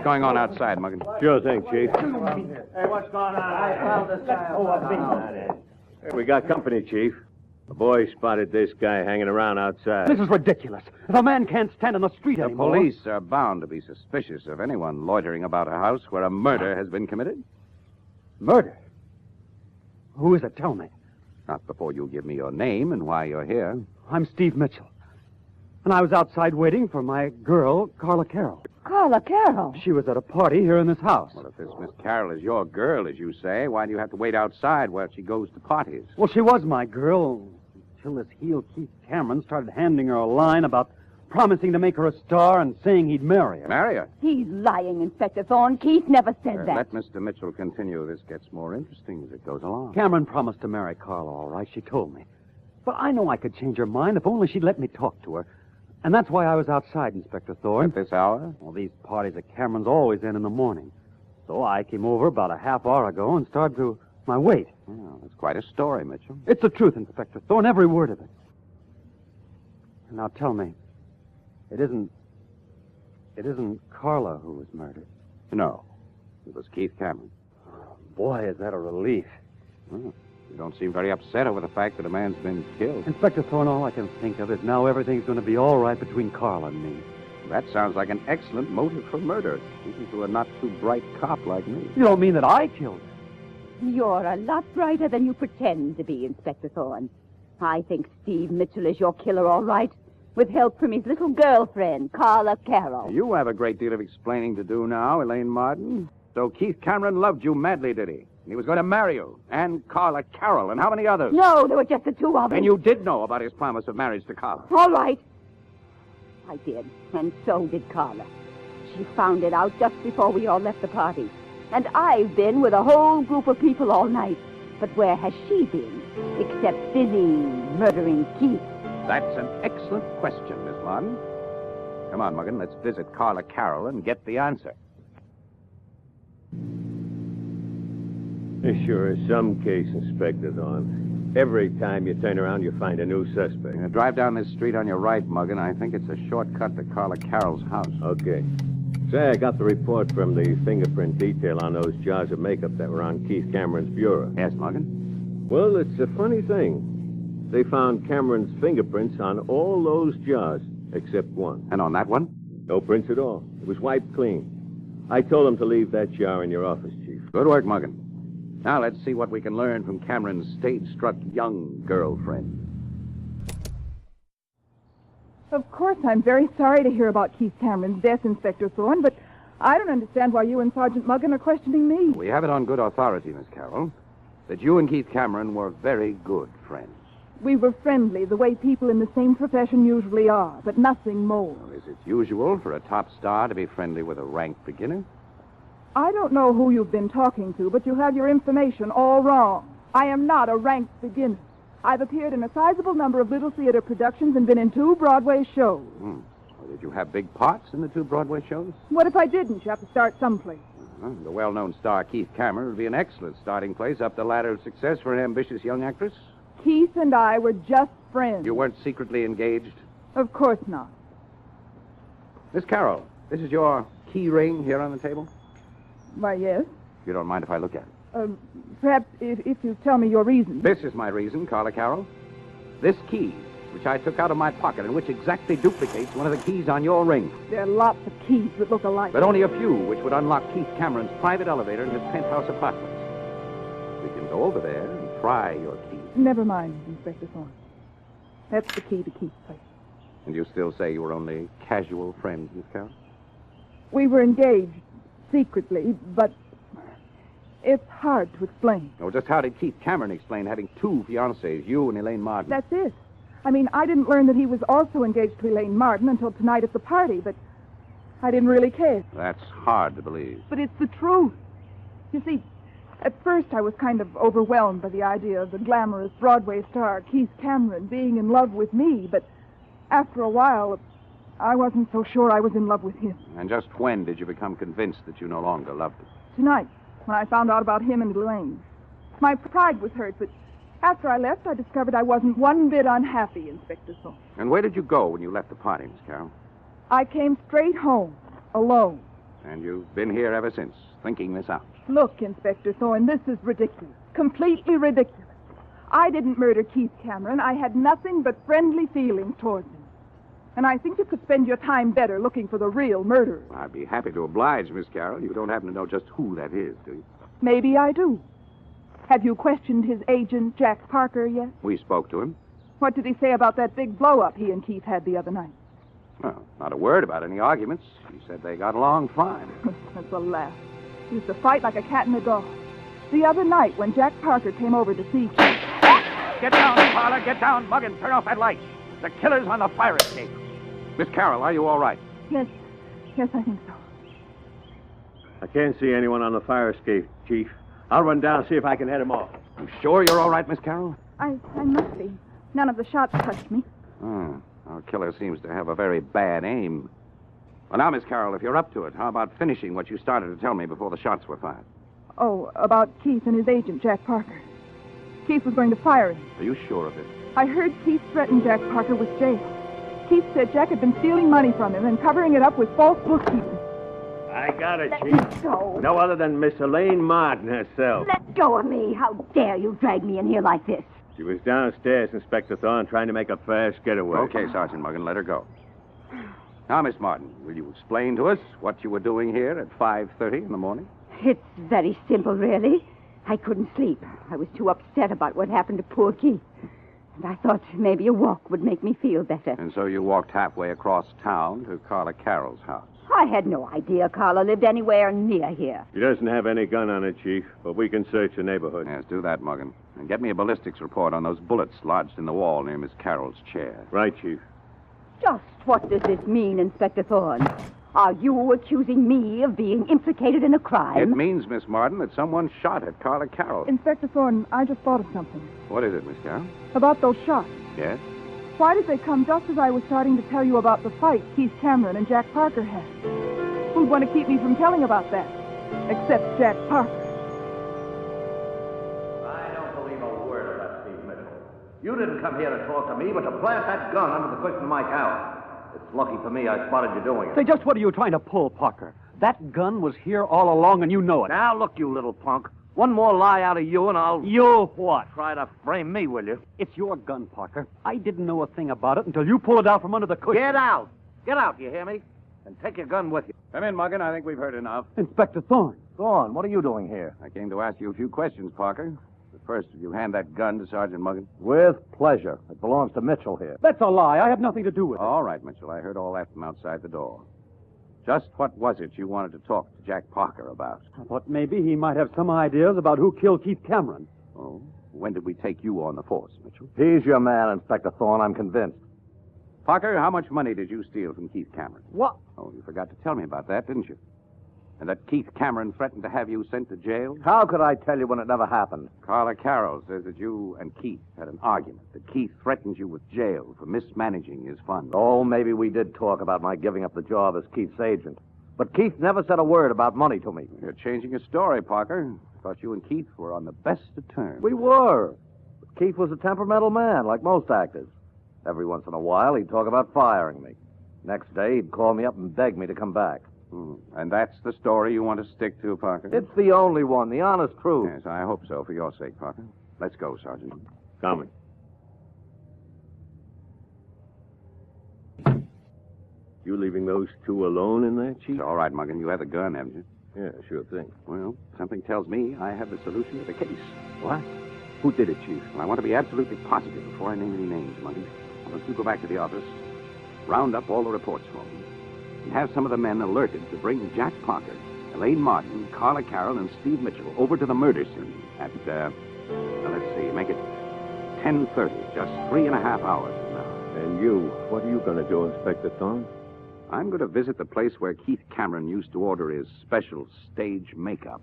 going on outside, Muggin? Sure thing, Chief. Hey, what's going on? I found this guy. We got company, Chief. A boy spotted this guy hanging around outside. This is ridiculous. If a man can't stand in the street The anymore... police are bound to be suspicious of anyone loitering about a house where a murder has been committed. Murder? Who is it? Tell me. Not before you give me your name and why you're here. I'm Steve Mitchell. And I was outside waiting for my girl, Carla Carroll. Carla Carroll? She was at a party here in this house. Well, if this Miss Carroll is your girl, as you say, why do you have to wait outside while she goes to parties? Well, she was my girl until this heel Keith Cameron started handing her a line about promising to make her a star and saying he'd marry her. Marry her? He's lying, Inspector Thorne. Keith never said that. Let Mr. Mitchell continue. This gets more interesting as it goes along. Cameron promised to marry Carla, all right, she told me. But I know I could change her mind if only she'd let me talk to her. And that's why I was outside, Inspector Thorne. At this hour? Well, these parties at Cameron's always in the morning. So I came over about a half hour ago and started to my wait. Well, that's quite a story, Mitchell. It's the truth, Inspector Thorne, every word of it. Now tell me, it isn't Carla who was murdered. No, it was Keith Cameron. Boy, is that a relief. Well, you don't seem very upset over the fact that a man's been killed. Inspector Thorne, all I can think of is now everything's going to be all right between Carla and me. That sounds like an excellent motive for murder, even to a not-too-bright cop like me. You don't mean that I killed her? You're a lot brighter than you pretend to be, Inspector Thorne. I think Steve Mitchell is your killer, all right, with help from his little girlfriend, Carla Carroll. You have a great deal of explaining to do now, Elaine Martin. So Keith Cameron loved you madly, did he? And he was going to marry you, and Carla Carroll, and how many others? No, there were just the two of them. And you did know about his promise of marriage to Carla. All right. I did, and so did Carla. She found it out just before we all left the party. And I've been with a whole group of people all night. But where has she been? Except busy murdering Keith. That's an excellent question, Miss Martin. Come on, Muggin, let's visit Carla Carroll and get the answer. This sure is some case, Inspector Thorne. Every time you turn around, you find a new suspect. Drive down this street on your right, Muggin. I think it's a shortcut to Carla Carroll's house. Okay. Say, I got the report from the fingerprint detail on those jars of makeup that were on Keith Cameron's bureau. Yes, Muggin? Well, it's a funny thing. They found Cameron's fingerprints on all those jars except one. And on that one? No prints at all. It was wiped clean. I told them to leave that jar in your office, Chief. Good work, Muggin. Now let's see what we can learn from Cameron's stage-struck young girlfriend. Of course, I'm very sorry to hear about Keith Cameron's death, Inspector Thorne, but I don't understand why you and Sergeant Muggin are questioning me. We have it on good authority, Miss Carroll, that you and Keith Cameron were very good friends. We were friendly, the way people in the same profession usually are, but nothing more. Well, is it usual for a top star to be friendly with a rank beginner? I don't know who you've been talking to, but you have your information all wrong. I am not a ranked beginner. I've appeared in a sizable number of little theater productions and been in 2 Broadway shows. Well, did you have big parts in the 2 Broadway shows? What if I didn't? You have to start someplace. The well-known star Keith Cameron would be an excellent starting place up the ladder of success for an ambitious young actress. Keith and I were just friends. You weren't secretly engaged? Of course not. Miss Carroll, this is your key ring here on the table? Why, yes. You don't mind if I look at it? Perhaps if you tell me your reason. This is my reason, Carla Carroll. This key, which I took out of my pocket and which exactly duplicates one of the keys on your ring. There are lots of keys that look alike. But only a few which would unlock Keith Cameron's private elevator in his penthouse apartment. We can go over there and try your key. Never mind, Inspector Thorne. That's the key to Keith's place. And you still say you were only casual friends, Miss Carroll? We were engaged secretly, but it's hard to explain. Oh, just how did Keith Cameron explain having 2 fiancées, you and Elaine Martin? That's it. I mean, I didn't learn that he was also engaged to Elaine Martin until tonight at the party, but I didn't really care. That's hard to believe. But it's the truth. You see, at first I was kind of overwhelmed by the idea of the glamorous Broadway star Keith Cameron being in love with me, but after a while, I wasn't so sure I was in love with him. And just when did you become convinced that you no longer loved him? Tonight, when I found out about him and Elaine. My pride was hurt, but after I left, I discovered I wasn't one bit unhappy, Inspector Thorne. And where did you go when you left the party, Miss Carroll? I came straight home, alone. And you've been here ever since, thinking this out. Look, Inspector Thorne, this is ridiculous. Completely ridiculous. I didn't murder Keith Cameron. I had nothing but friendly feelings towards him. And I think you could spend your time better looking for the real murderer. I'd be happy to oblige, Miss Carroll. You don't happen to know just who that is, do you? Maybe I do. Have you questioned his agent, Jack Parker, yet? We spoke to him. What did he say about that big blow-up he and Keith had the other night? Well, not a word about any arguments. He said they got along fine. That's a laugh. He used to fight like a cat and a dog. The other night, when Jack Parker came over to see Keith... Get down, Parler. Get down, Mug, and turn off that light. The killer's on the fire escape. Miss Carroll, are you all right? Yes, I think so. I can't see anyone on the fire escape, Chief. I'll run down and see if I can head him off. You sure you're all right, Miss Carroll? I must be. None of the shots touched me. Our killer seems to have a very bad aim. Well, now, Miss Carroll, if you're up to it, how about finishing what you started to tell me before the shots were fired? Oh, about Keith and his agent, Jack Parker. Keith was going to fire him. Are you sure of it? I heard Keith threaten Jack Parker with jail. Keith said Jack had been stealing money from him and covering it up with false bookkeeping. I got it, Let Chief. me go. No other than Miss Elaine Martin herself. Let go of me. How dare you drag me in here like this? She was downstairs, Inspector Thorne, trying to make a fast getaway. Okay, Sergeant Muggan, let her go. Now, Miss Martin, will you explain to us what you were doing here at 5:30 in the morning? It's very simple, really. I couldn't sleep. I was too upset about what happened to poor Keith. And I thought maybe a walk would make me feel better. And so you walked halfway across town to Carla Carroll's house. I had no idea Carla lived anywhere near here. She doesn't have any gun on her, Chief, but we can search the neighborhood. Yes, do that, Muggan. And get me a ballistics report on those bullets lodged in the wall near Miss Carroll's chair. Right, Chief. Just what does this mean, Inspector Thorne? Are you accusing me of being implicated in a crime? It means, Miss Martin, that someone shot at Carla Carroll. Inspector Thorne, I just thought of something. What is it, Miss Carroll? About those shots. Yes? Why did they come just as I was starting to tell you about the fight Keith Cameron and Jack Parker had? Who'd want to keep me from telling about that? Except Jack Parker. I don't believe a word of that, Steve Mitchell. You didn't come here to talk to me, but to plant that gun under the cushion of my couch. It's lucky for me I spotted you doing it. Say, just what are you trying to pull, Parker? That gun was here all along, and you know it. Now, look, you little punk. One more lie out of you, and I'll... You what? Try to frame me, will you? It's your gun, Parker. I didn't know a thing about it until you pulled it out from under the cushion. Get out. Get out, you hear me? And take your gun with you. Come in, Muggan. I think we've heard enough. Inspector Thorne. Go on. What are you doing here? I came to ask you a few questions, Parker. But first, will you hand that gun to Sergeant Muggan? With pleasure. It belongs to Mitchell here. That's a lie. I have nothing to do with it. All right, Mitchell. I heard all that from outside the door. Just what was it you wanted to talk to Jack Parker about? I thought maybe he might have some ideas about who killed Keith Cameron. Oh? When did we take you on the force, Mitchell? He's your man, Inspector Thorne. I'm convinced. Parker, how much money did you steal from Keith Cameron? What? Oh, you forgot to tell me about that, didn't you? And that Keith Cameron threatened to have you sent to jail? How could I tell you when it never happened? Carla Carroll says that you and Keith had an argument, that Keith threatened you with jail for mismanaging his funds. Oh, maybe we did talk about my giving up the job as Keith's agent. But Keith never said a word about money to me. You're changing your story, Parker. I thought you and Keith were on the best of terms. We were. But Keith was a temperamental man, like most actors. Every once in a while, he'd talk about firing me. Next day, he'd call me up and beg me to come back. And that's the story you want to stick to, Parker? It's the only one, the honest truth. Yes, I hope so, for your sake, Parker. Let's go, Sergeant. Coming. You leaving those two alone in there, Chief? It's all right, Muggan. You have the gun, haven't you? Yeah, sure thing. Well, something tells me I have the solution to the case. What? Who did it, Chief? Well, I want to be absolutely positive before I name any names, Muggan. Once you go back to the office, round up all the reports for me, and have some of the men alerted to bring Jack Parker, Elaine Martin, Carla Carroll, and Steve Mitchell over to the murder scene at, let's see, make it 10:30, just 3.5 hours from now. And you, what are you going to do, Inspector Thorne? I'm going to visit the place where Keith Cameron used to order his special stage makeup.